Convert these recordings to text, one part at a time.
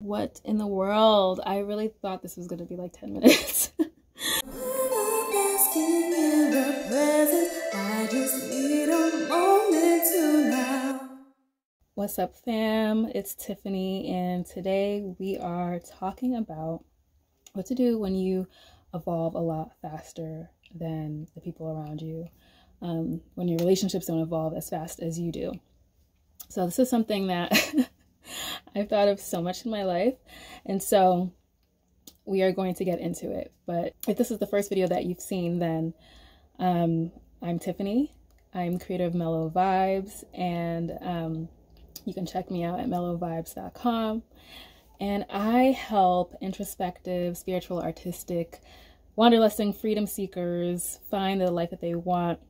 What in the world? I really thought this was gonna be like 10 minutes. What's up, fam? It's Tiffany, and today we are talking about what to do when you evolve a lot faster than the people around you, when your relationships don't evolve as fast as you do. So this is something that I've thought of so much in my life, and so we are going to get into it. But if this is the first video that you've seen, then I'm Tiffany. I'm creator of Mellow Vybes, and you can check me out at mellowvybes.com. And I help introspective, spiritual, artistic, wanderlusting freedom seekers find the life that they want,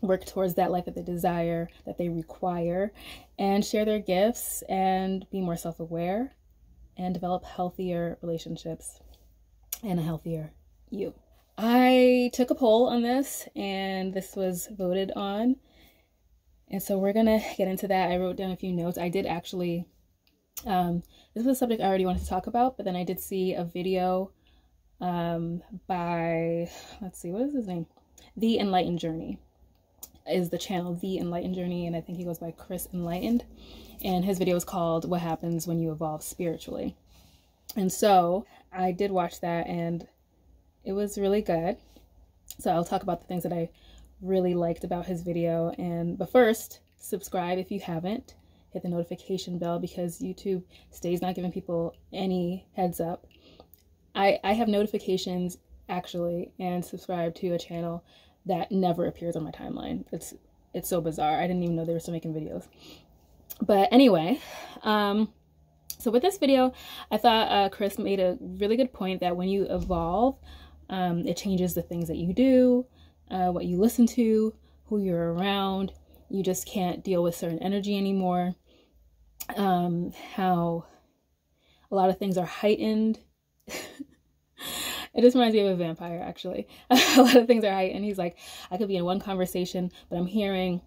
work towards that life that they desire, that they require, and share their gifts and be more self-aware and develop healthier relationships and a healthier you. I took a poll on this and this was voted on. And so we're gonna get into that. I wrote down a few notes. I did actually, this was a subject I already wanted to talk about, but then I did see a video by, let's see, what is his name? The Enlightened Journey is the channel, The Enlightened Journey, and I think he goes by Chris Enlightened. And his video is called What Happens When You Evolve Spiritually. And so I did watch that and it was really good. So I'll talk about the things that I really liked about his video. But first, subscribe if you haven't. Hit the notification bell because YouTube stays not giving people any heads up. I have notifications actually and subscribe to a channel that never appears on my timeline. It's so bizarre. I didn't even know they were still making videos. But anyway, so with this video, I thought Chris made a really good point that when you evolve, it changes the things that you do, what you listen to, who you're around. You just can't deal with certain energy anymore. How a lot of things are heightened. It just reminds me of a vampire, actually. A lot of things are heightened. He's like, I could be in one conversation, but I'm hearing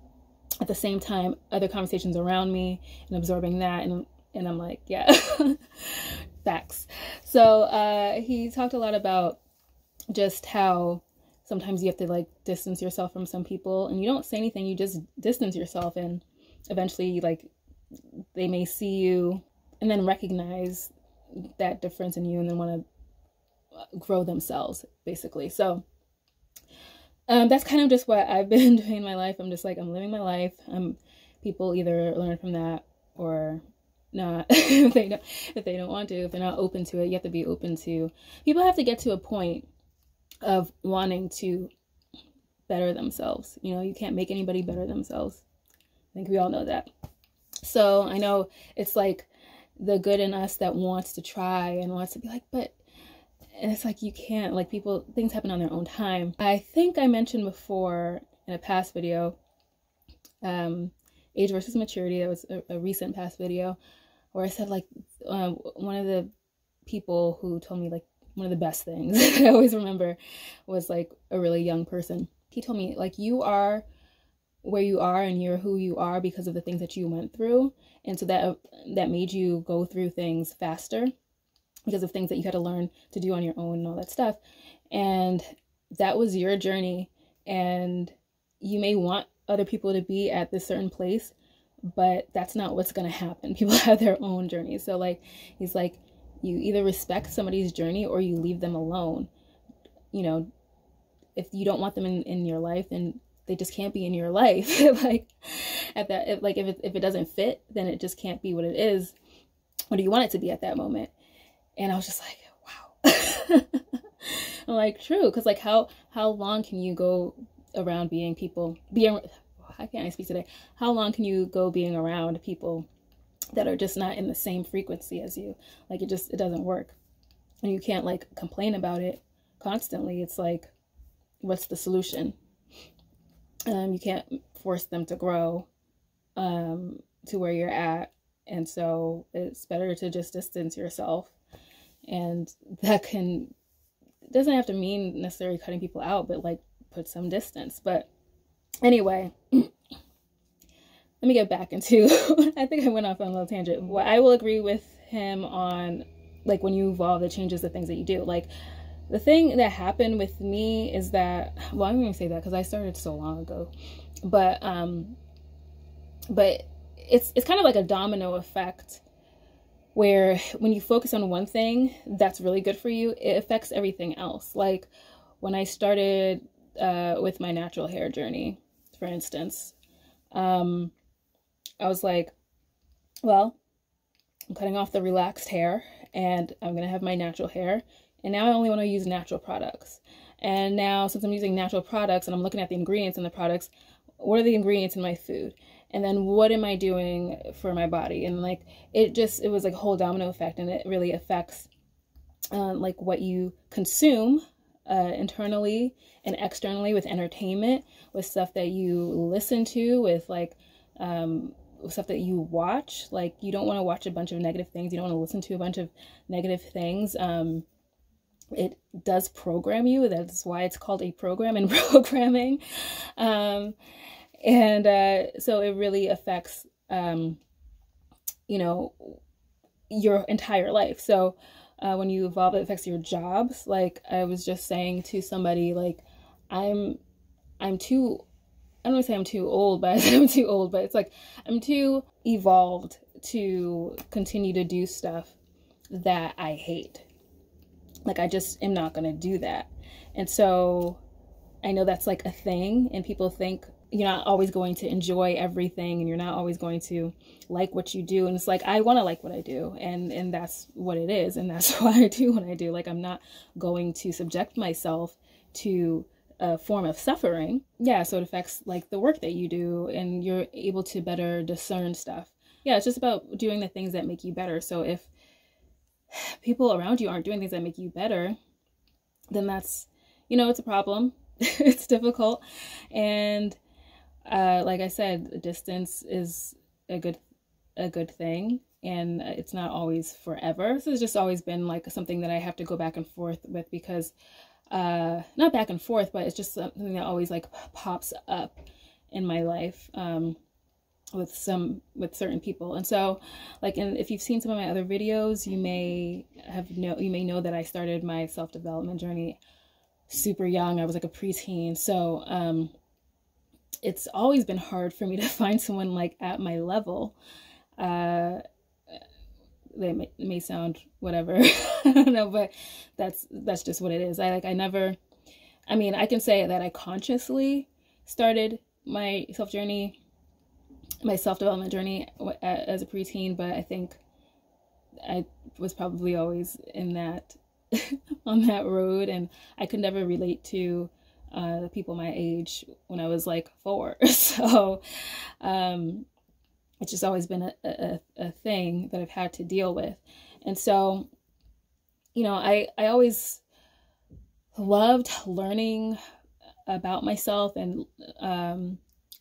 at the same time other conversations around me and absorbing that. And I'm like, yeah, facts. So he talked a lot about just how sometimes you have to like distance yourself from some people and you don't say anything, you just distance yourself, and eventually like they may see you and then recognize that difference in you and then want to grow themselves, basically. So that's kind of just what I've been doing in my life. I'm just like, I'm living my life. People either learn from that or not. if they don't want to, if they're not open to it. You have to be open to, people have to get to a point of wanting to better themselves. You know, you can't make anybody better themselves. I think we all know that. So I know it's like the good in us that wants to try and wants to be like, but, and it's like, you can't, like, people, things happen on their own time. I think I mentioned before in a past video, age versus maturity. That was a recent past video where I said like, one of the people who told me like, one of the best things I always remember was like a really young person. He told me like, you are where you are and you're who you are because of the things that you went through. And so that made you go through things faster because of things that you had to learn to do on your own and all that stuff. And that was your journey. And you may want other people to be at this certain place, but that's not what's going to happen. People have their own journey. So like, he's like, you either respect somebody's journey or you leave them alone. You know, if you don't want them in your life, then they just can't be in your life. Like at that, if it doesn't fit, then it just can't be what it is. What do you want it to be at that moment? And I was just like, wow. I'm like, true. Cause like how long can you go around how can't I speak today? How long can you go being around people that are just not in the same frequency as you? Like it doesn't work. And you can't like complain about it constantly. It's like, what's the solution? You can't force them to grow to where you're at. And so it's better to just distance yourself. And that doesn't have to mean necessarily cutting people out, but like put some distance. But anyway, let me get back into, I think I went off on a little tangent. Well, I will agree with him on like when you evolve, it changes the things that you do. Like the thing that happened with me is that, well, I'm going to say that because I started so long ago, but it's kind of like a domino effect where when you focus on one thing that's really good for you, it affects everything else. Like when I started with my natural hair journey, for instance, I was like, well, I'm cutting off the relaxed hair and I'm going to have my natural hair. And now I only want to use natural products. And now since I'm using natural products and I'm looking at the ingredients in the products, what are the ingredients in my food? And then what am I doing for my body? And like, it was like a whole domino effect, and it really affects like what you consume internally and externally with entertainment, with stuff that you listen to, with like stuff that you watch. Like you don't want to watch a bunch of negative things. You don't want to listen to a bunch of negative things. It does program you. That's why it's called a program in programming. So it really affects, you know, your entire life. So when you evolve, it affects your jobs. Like I was just saying to somebody, like I'm too, I don't want to say I'm too old, but I'm too old, but it's like I'm too evolved to continue to do stuff that I hate. Like I just am not going to do that. And so I know that's like a thing, and people think you're not always going to enjoy everything and you're not always going to like what you do. And it's like, I want to like what I do, and that's what it is. And that's why I do what I do. Like I'm not going to subject myself to a form of suffering. Yeah, so it affects like the work that you do, and you're able to better discern stuff. Yeah, it's just about doing the things that make you better. So if people around you aren't doing things that make you better, then that's, you know, it's a problem. It's difficult. And like I said, distance is a good thing, and it's not always forever. So it's just always been like something that I have to go back and forth with, because not back and forth, but it's just something that always like pops up in my life with certain people. And so like, and if you've seen some of my other videos, you may know that I started my self-development journey super young. I was like a preteen. So it's always been hard for me to find someone like at my level. They may sound whatever. I don't know, but that's just what it is. I mean, I can say that I consciously started my self-development journey as a preteen, but I think I was probably always in that on that road, and I could never relate to the people my age when I was like 4. So it's just always been a thing that I've had to deal with. And so, you know, I always loved learning about myself and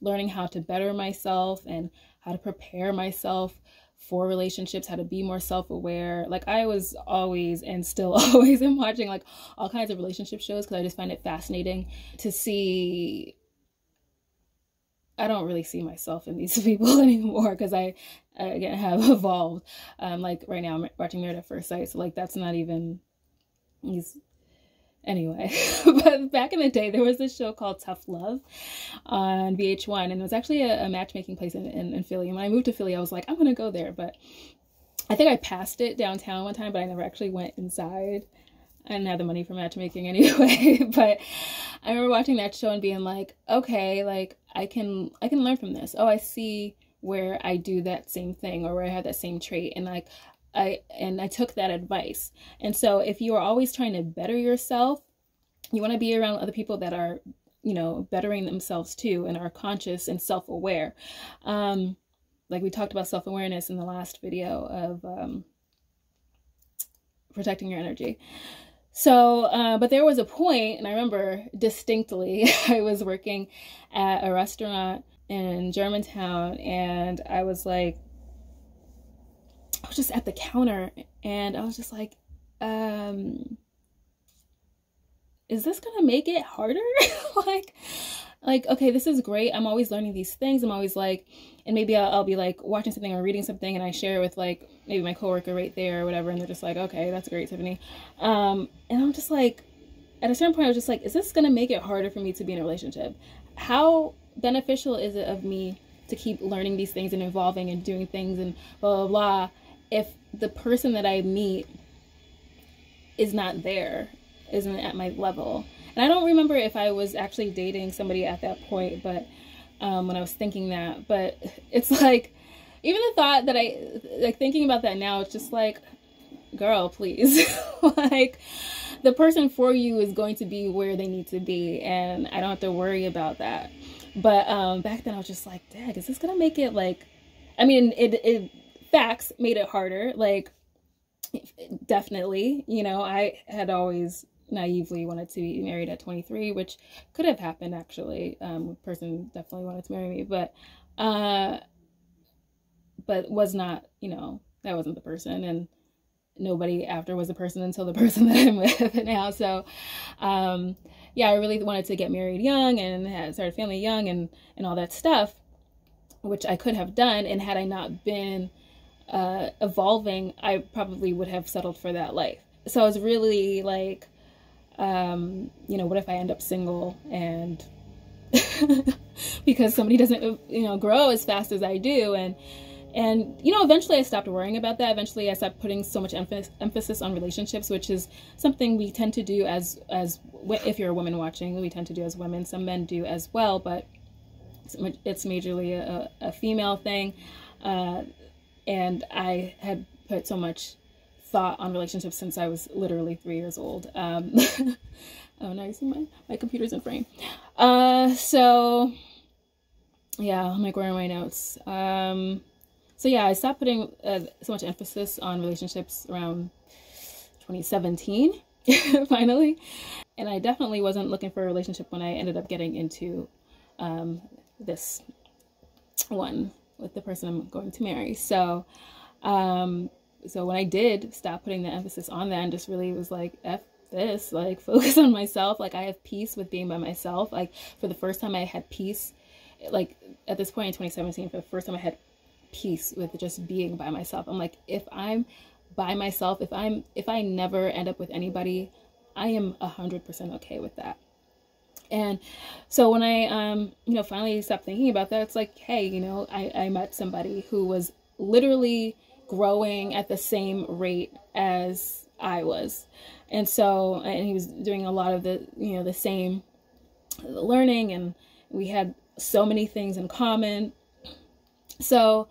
learning how to better myself and how to prepare myself for relationships, how to be more self-aware. Like I was always, and still always am, watching like all kinds of relationship shows, because I just find it fascinating to see. I don't really see myself in these people anymore, because I again have evolved. Like right now I'm watching Married at First Sight, so like that's not even, anyway. But back in the day, there was this show called Tough Love on VH1, and it was actually a matchmaking place in Philly. And when I moved to Philly, I was like, I'm gonna go there. But I think I passed it downtown one time, but I never actually went inside. I didn't have the money for matchmaking anyway. But I remember watching that show and being like, okay, like I can learn from this. Oh, I see where I do that same thing, or where I have that same trait, and like I took that advice. And so if you are always trying to better yourself, you want to be around other people that are, you know, bettering themselves too, and are conscious and self-aware. Like we talked about self-awareness in the last video of protecting your energy. So, but there was a point, and I remember distinctly, I was working at a restaurant in Germantown, and I was just at the counter, and I was just like, is this gonna make it harder? Like, like, okay, this is great. I'm always learning these things. I'm always like, and maybe I'll be like watching something or reading something, and I share it with like maybe my coworker right there or whatever, and they're just like, okay, that's great, Tiffany. And I'm just like, at a certain point, I was just like, is this gonna make it harder for me to be in a relationship? How beneficial is it of me to keep learning these things and evolving and doing things and blah blah blah if the person that I meet is not there, isn't at my level? And I don't remember if I was actually dating somebody at that point, but when I was thinking that, but it's like, even the thought that like thinking about that now, it's just like, girl, please. Like, the person for you is going to be where they need to be, and I don't have to worry about that. But back then I was just like, dang, is this gonna make it like, I mean, it facts made it harder, like, definitely, you know, I had always naively wanted to be married at 23, which could have happened actually. A person definitely wanted to marry me, but was not, you know, that wasn't the person, and nobody after was the person until the person that I'm with now. So yeah, I really wanted to get married young and had started a family young and all that stuff, which I could have done, and had I not been evolving, I probably would have settled for that life. So I was really like, you know, what if I end up single and because somebody doesn't, you know, grow as fast as I do, and you know, eventually I stopped worrying about that. Eventually I stopped putting so much emphasis on relationships, which is something we tend to do as if you're a woman watching, we tend to do as women. Some men do as well, but it's majorly a female thing. And I had put so much thought on relationships since I was literally 3 years old. Oh, now you see my computer's in frame. So yeah, I'm like, where are my notes? So yeah, I stopped putting so much emphasis on relationships around 2017, finally. And I definitely wasn't looking for a relationship when I ended up getting into this one with the person I'm going to marry. So so when I did stop putting the emphasis on that and just really was like, F this, like, focus on myself. Like, I have peace with being by myself. Like, for the first time I had peace, like at this point in 2017, for the first time I had peace with just being by myself. I'm like, if I'm by myself, if I never end up with anybody, I am 100% okay with that. And so when I you know, finally stopped thinking about that, it's like, hey, you know, I met somebody who was literally growing at the same rate as I was, and so, and he was doing a lot of the, you know, the same learning, and we had so many things in common. So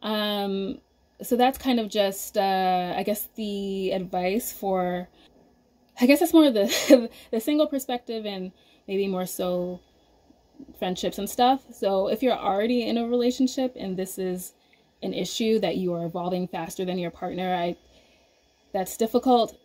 so that's kind of just I guess the advice for, I guess it's more the the single perspective, and maybe more so friendships and stuff. So if you're already in a relationship and this is an issue that you are evolving faster than your partner, that's difficult.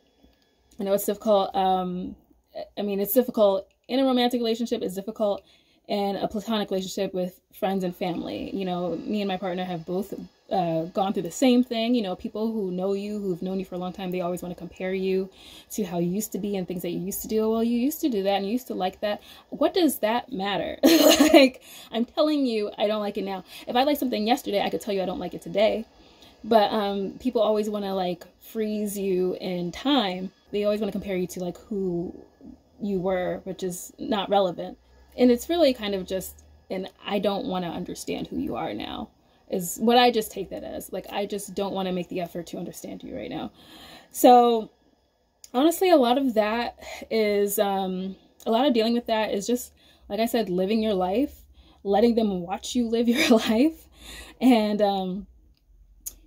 I know it's difficult. I mean, it's difficult in a romantic relationship. It's difficult in a platonic relationship with friends and family. You know, me and my partner have both gone through the same thing. You know, people who know you, who've known you for a long time, they always want to compare you to how you used to be and things that you used to do. Well, you used to do that and you used to like that. What does that matter? Like, I'm telling you, I don't like it now. If I liked something yesterday, I could tell you I don't like it today. But people always want to like freeze you in time. They always want to compare you to like who you were, which is not relevant. And it's really kind of just, and I don't want to understand who you are now, is what I just take that as. Like, I just don't want to make the effort to understand you right now. So honestly, a lot of that is, a lot of dealing with that is just, like I said, living your life, letting them watch you live your life. And,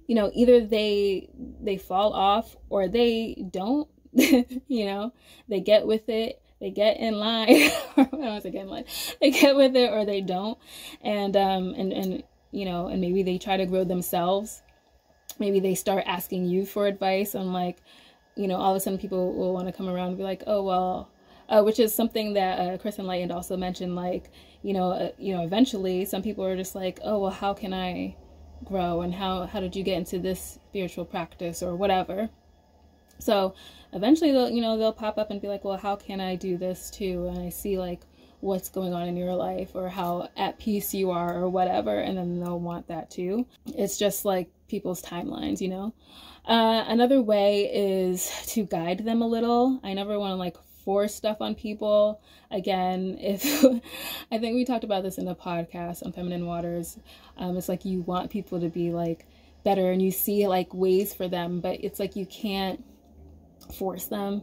you know, either they fall off or they don't, you know, they get with it. They get in line, or I don't want to get in line. They get with it or they don't, and you know, and maybe they try to grow themselves. Maybe they start asking you for advice on, like, you know, all of a sudden people will want to come around and be like, oh well, which is something that Chris Enlightened also mentioned. Like, you know, eventually some people are just like, oh well, how can I grow, and how did you get into this spiritual practice or whatever? So eventually they'll pop up and be like, well, how can I do this too? And I see like what's going on in your life or how at peace you are or whatever, and then they'll want that too. It's just like people's timelines, you know. Another way is to guide them a little. I never want to like force stuff on people. Again, if I think we talked about this in the podcast on Feminine Waters, it's like you want people to be like better and you see like ways for them, but it's like you can't force them.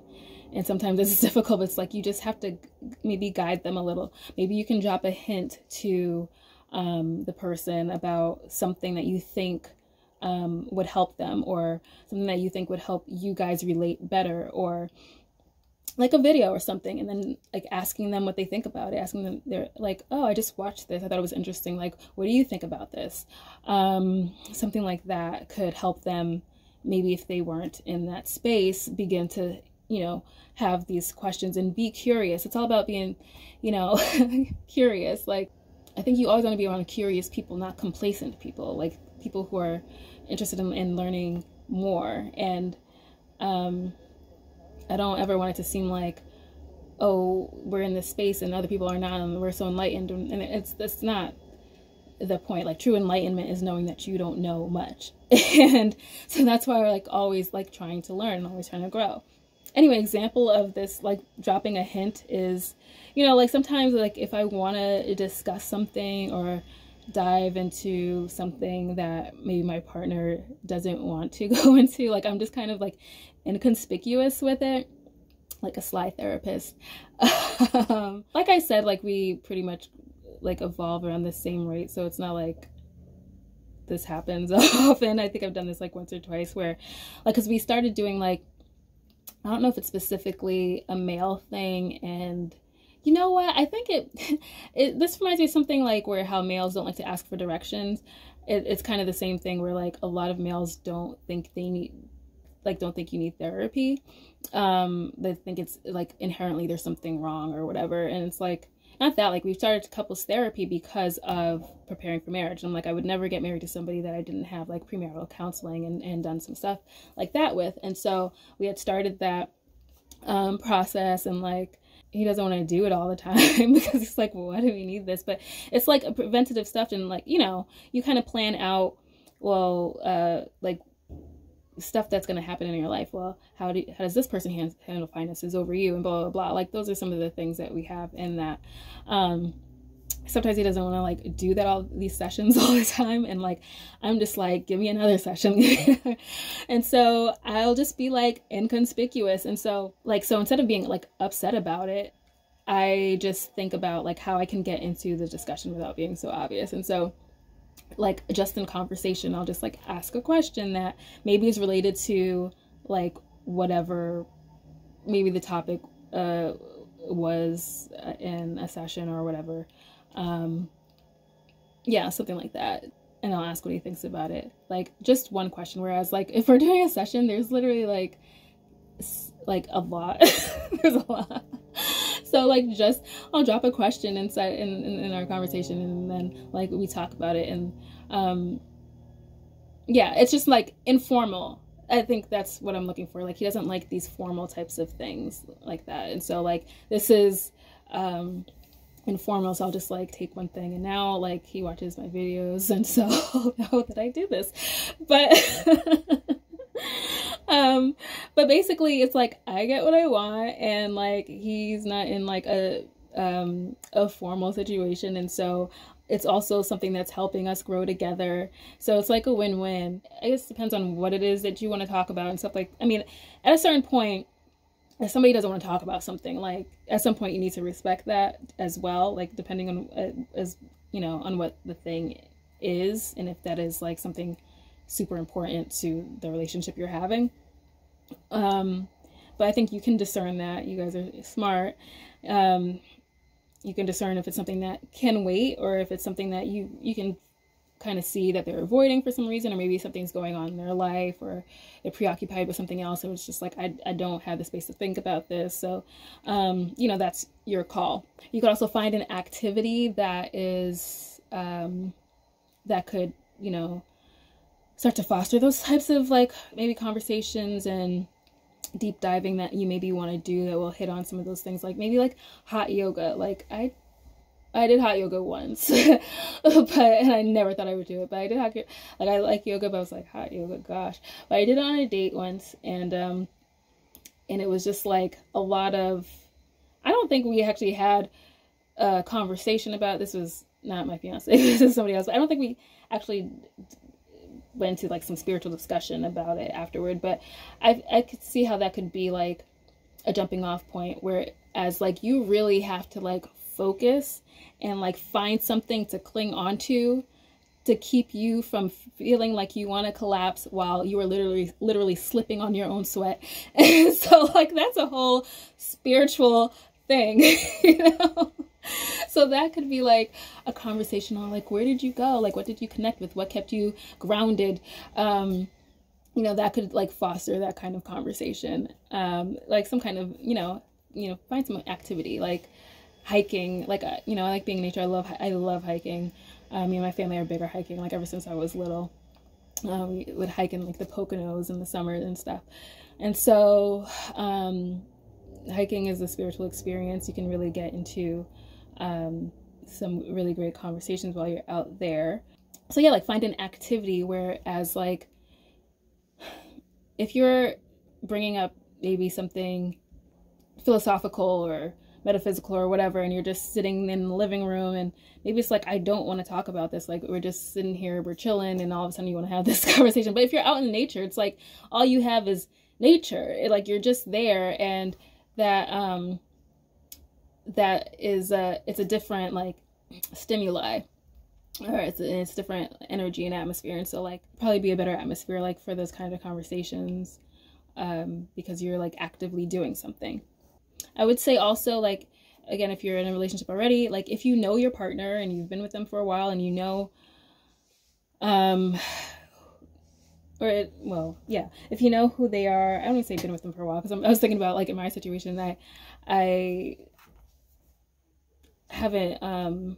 And sometimes it's difficult, but it's like you just have to maybe guide them a little. Maybe you can drop a hint to the person about something that you think would help them, or something that you think would help you guys relate better, or like a video or something, and then like asking them what they think about it, asking them, they're like, oh, I just watched this, I thought it was interesting, like what do you think about this? Something like that could help them, maybe if they weren't in that space, begin to, you know, have these questions and be curious. It's all about being, you know, curious. Like, I think you always want to be around curious people, not complacent people, like people who are interested in learning more. And I don't ever want it to seem like, oh, we're in this space and other people are not, and we're so enlightened. And that's not the point. Like, true enlightenment is knowing that you don't know much. And so that's why we're like always like trying to learn and always trying to grow. Anyway, example of this, like dropping a hint is, you know, like sometimes like if I want to discuss something or dive into something that maybe my partner doesn't want to go into, like I'm just kind of like inconspicuous with it, like a sly therapist. Like I said, like we pretty much like evolve around the same rate, so it's not like this happens often. I think I've done this like once or twice where like, because we started doing like, I don't know if it's specifically a male thing, and you know what, I think this reminds me of something like where how males don't like to ask for directions. It's kind of the same thing where like a lot of males don't think they need, like don't think you need therapy. They think it's like inherently there's something wrong or whatever, and it's like not that. Like we've started couples therapy because of preparing for marriage. And I'm like, I would never get married to somebody that I didn't have like premarital counseling and done some stuff like that with. And so we had started that process, and like he doesn't want to do it all the time because he's like, well, why do we need this? But it's like a preventative stuff, and like, you know, you kind of plan out, well, like stuff that's going to happen in your life. Well, how does this person handle finances over you, and blah blah blah. Like those are some of the things that we have in that. Sometimes he doesn't want to like do that, all these sessions all the time, and like I'm just like, give me another session. And so I'll just be like inconspicuous, and so instead of being like upset about it, I just think about like how I can get into the discussion without being so obvious. And so like just in conversation, I'll just like ask a question that maybe is related to like whatever maybe the topic was in a session or whatever. Yeah, something like that. And I'll ask what he thinks about it. Like just one question. Whereas like if we're doing a session, there's literally like a lot. There's a lot. So like just I'll drop a question inside in our conversation, and then like we talk about it, and yeah, it's just like informal. I think that's what I'm looking for. Like he doesn't like these formal types of things like that. And so like this is informal, so I'll just like take one thing, and now like he watches my videos, and so I'll know that I do this. But basically it's like I get what I want, and like he's not in like a formal situation, and so it's also something that's helping us grow together. So it's like a win-win. I guess it depends on what it is that you want to talk about and stuff. Like, I mean, at a certain point, if somebody doesn't want to talk about something, like at some point you need to respect that as well, like depending on as you know, on what the thing is, and if that is like something super important to the relationship you're having. But I think you can discern that. You guys are smart. You can discern if it's something that can wait, or if it's something that you can kind of see that they're avoiding for some reason, or maybe something's going on in their life, or they're preoccupied with something else. So it's just like, I don't have the space to think about this. So, you know, that's your call. You could also find an activity that is, that could, you know, start to foster those types of like maybe conversations and deep diving that you maybe want to do that will hit on some of those things, like maybe like hot yoga. Like I I did hot yoga once, and I never thought I would do it, but I did hot yoga. Like, I like yoga, but I was like, hot yoga, gosh. But I did it on a date once, and it was just like a lot of, I don't think we actually had a conversation about, this was not my fiance, this is somebody else, but I don't think we actually went to like some spiritual discussion about it afterward, but I could see how that could be like a jumping off point, where as like you really have to like focus and like find something to cling onto to keep you from feeling like you want to collapse while you are literally slipping on your own sweat. And so like that's a whole spiritual thing, you know. So that could be like a conversation on like, where did you go, like what did you connect with, what kept you grounded, you know, that could like foster that kind of conversation, like some kind of, you know, find some activity like hiking, like, you know, I like being in nature. I love hiking. Me and my family are bigger hiking, like ever since I was little. We would hike in like the Poconos in the summer and stuff. And so hiking is a spiritual experience. You can really get into some really great conversations while you're out there. So yeah, like find an activity, whereas like if you're bringing up maybe something philosophical or metaphysical or whatever, and you're just sitting in the living room, and maybe it's like, I don't want to talk about this, like we're just sitting here, we're chilling, and all of a sudden you want to have this conversation. But if you're out in nature, it's like all you have is nature, like you're just there, and that that is it's a different like stimuli, or it's different energy and atmosphere. And so like probably be a better atmosphere like for those kind of conversations, because you're like actively doing something. I would say also, like, again, if you're in a relationship already, like if you know your partner and you've been with them for a while, and you know, if you know who they are, I don't even say been with them for a while, because I was thinking about like in my situation that I haven't,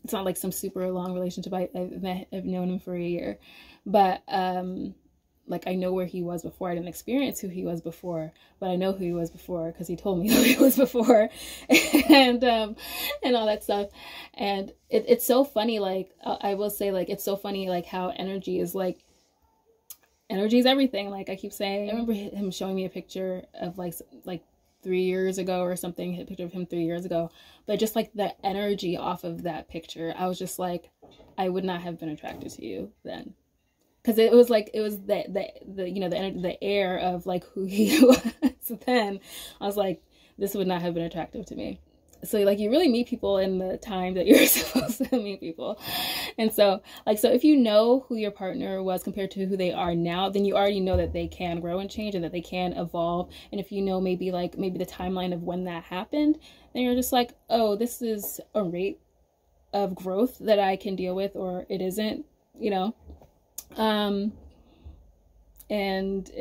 it's not like some super long relationship. I've known him for a year, but like I know where he was before. I didn't experience who he was before, but I know who he was before because he told me who he was before, and all that stuff. And it's so funny. Like I will say, like it's so funny, like how energy is everything. Like I keep saying, I remember him showing me a picture of like 3 years ago or something, a picture of him 3 years ago, but just like the energy off of that picture, I was just like, I would not have been attracted to you then. Because it was the you know, the energy, the air of like who he was then. I was like, this would not have been attractive to me. So like you really meet people in the time that you're supposed to meet people. And so like, so if you know who your partner was compared to who they are now, then you already know that they can grow and change and that they can evolve. And if you know maybe the timeline of when that happened, then you're just like, oh, this is a rate of growth that I can deal with, or it isn't, you know. And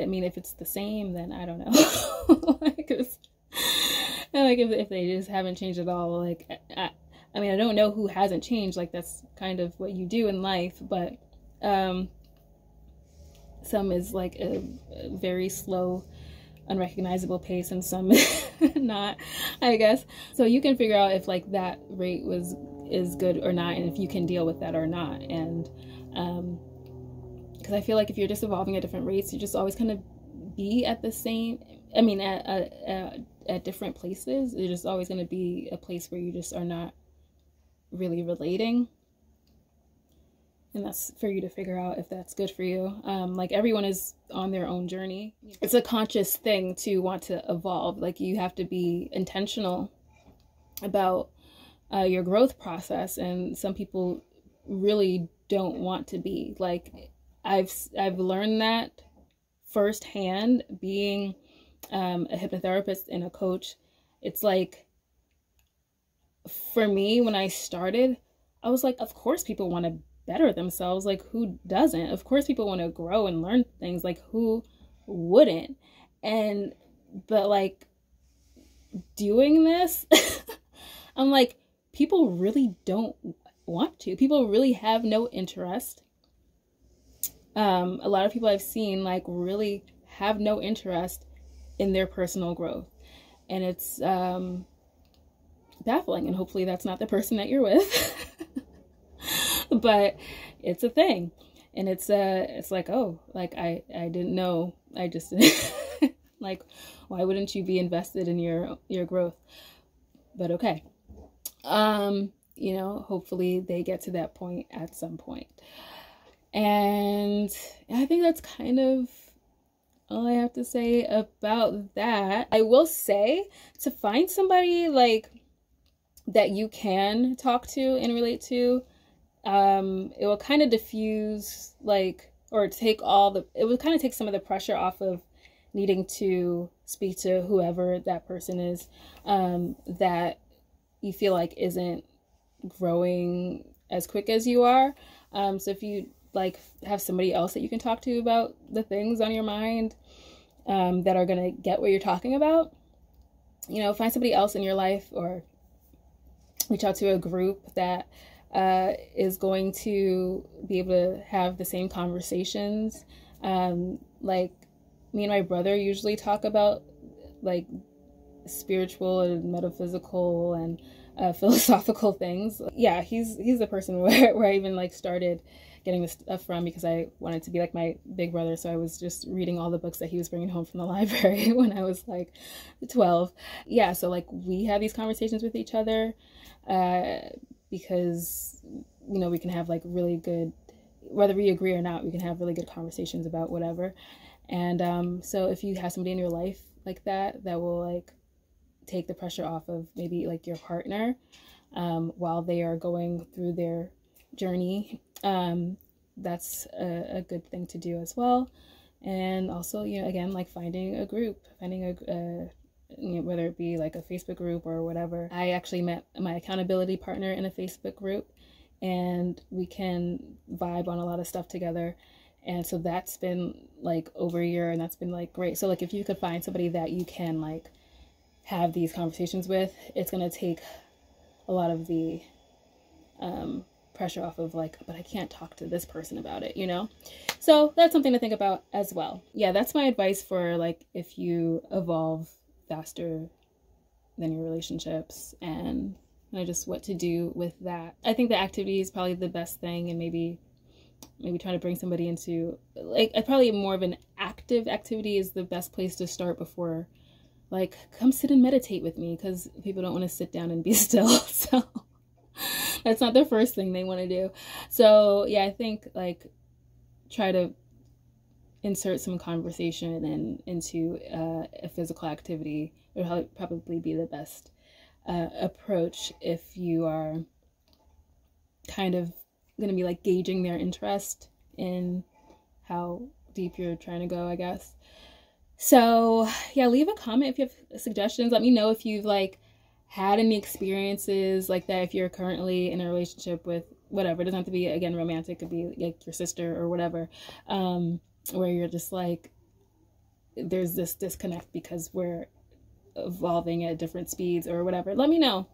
I mean, if it's the same, then I don't know. like if they just haven't changed at all, like I mean, I don't know who hasn't changed. Like that's kind of what you do in life, but some is like a very slow, unrecognizable pace, and some not, I guess. So you can figure out if like that rate is good or not, and if you can deal with that or not. And because I feel like if you're just evolving at different rates, you just always kind of be at the same, I mean, at different places. You're just always going to be a place where you just are not really relating. And that's for you to figure out if that's good for you. Like everyone is on their own journey. It's a conscious thing to want to evolve. Like you have to be intentional about your growth process. And some people really don't want to be. Like I've learned that firsthand being a hypnotherapist and a coach. It's like, for me, when I started, I was like, of course people want to better themselves. Like who doesn't? Of course people want to grow and learn things. Like who wouldn't? But like doing this, I'm like, people really don't want to. People really have no interest. A lot of people I've seen like really have no interest in their personal growth. And it's baffling, and hopefully that's not the person that you're with. But it's a thing, and it's like, oh, like I didn't know, I just like, why wouldn't you be invested in your growth? But okay, you know, hopefully they get to that point at some point. And I think that's kind of all I have to say about that. I will say, to find somebody like that you can talk to and relate to, it will kind of diffuse, like, or take it will kind of take some of the pressure off of needing to speak to whoever that person is, that you feel like isn't growing as quick as you are. So if you like have somebody else that you can talk to about the things on your mind, that are going to get what you're talking about, you know, find somebody else in your life, or reach out to a group that is going to be able to have the same conversations. Like me and my brother usually talk about like spiritual and metaphysical and philosophical things. Yeah, he's the person where I even like started getting this stuff from, because I wanted to be like my big brother. So I was just reading all the books that he was bringing home from the library when I was like 12. Yeah, so like we have these conversations with each other, because, you know, we can have like really good, whether we agree or not, we can have really good conversations about whatever. And so if you have somebody in your life like that will like take the pressure off of maybe like your partner, while they are going through their journey, that's a good thing to do as well. And also, you know, again, like finding a group, you know, whether it be like a Facebook group or whatever. I actually met my accountability partner in a Facebook group, and we can vibe on a lot of stuff together. And so that's been like over a year, and that's been like great. So like if you could find somebody that you can like have these conversations with, it's going to take a lot of the pressure off of like, but I can't talk to this person about it, you know? So that's something to think about as well. Yeah, that's my advice for like if you evolve faster than your relationships, and just what to do with that. I think the activity is probably the best thing, and maybe trying to bring somebody into like probably more of an active activity is the best place to start before like come sit and meditate with me, because people don't want to sit down and be still. So that's not the first thing they want to do. So yeah, I think like try to insert some conversation into a physical activity would probably be the best approach if you are kind of going to be like gauging their interest in how deep you're trying to go, I guess. So yeah, leave a comment if you have suggestions. Let me know if you've like had any experiences like that, if you're currently in a relationship with whatever. It doesn't have to be, again, romantic. It could be like your sister or whatever, where you're just like, there's this disconnect because we're evolving at different speeds or whatever. Let me know.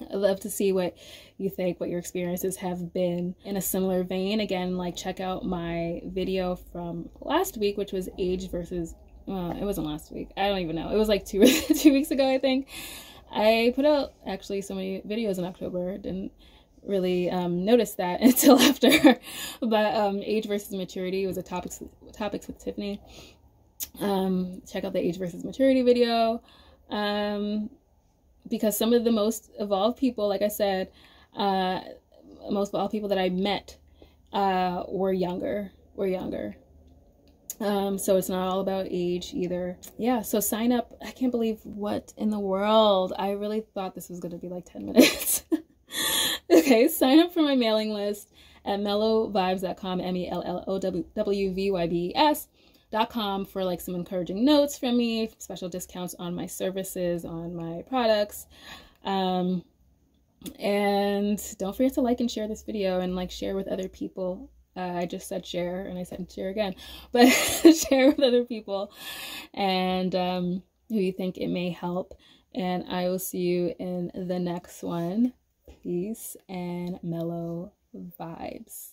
I'd love to see what you think, what your experiences have been. In a similar vein, again, like check out my video from last week, which was age versus, well, it wasn't last week. I don't even know. It was like 2 weeks ago, I think. I put out actually so many videos in October. Didn't really notice that until after. But age versus maturity was a topics with Tiffany. Check out the age versus maturity video. Because some of the most evolved people, like I said, most evolved people that I met were younger. So it's not all about age either. Yeah, so sign up. I can't believe what in the world. I really thought this was going to be like 10 minutes. Okay, sign up for my mailing list at mellowvybes.com, mellowvybes.com, for like some encouraging notes from me, special discounts on my services, on my products. And don't forget to like and share this video, and like share with other people. I just said share and I said share again, but share with other people and who you think it may help. And I will see you in the next one. Peace and mellow vibes.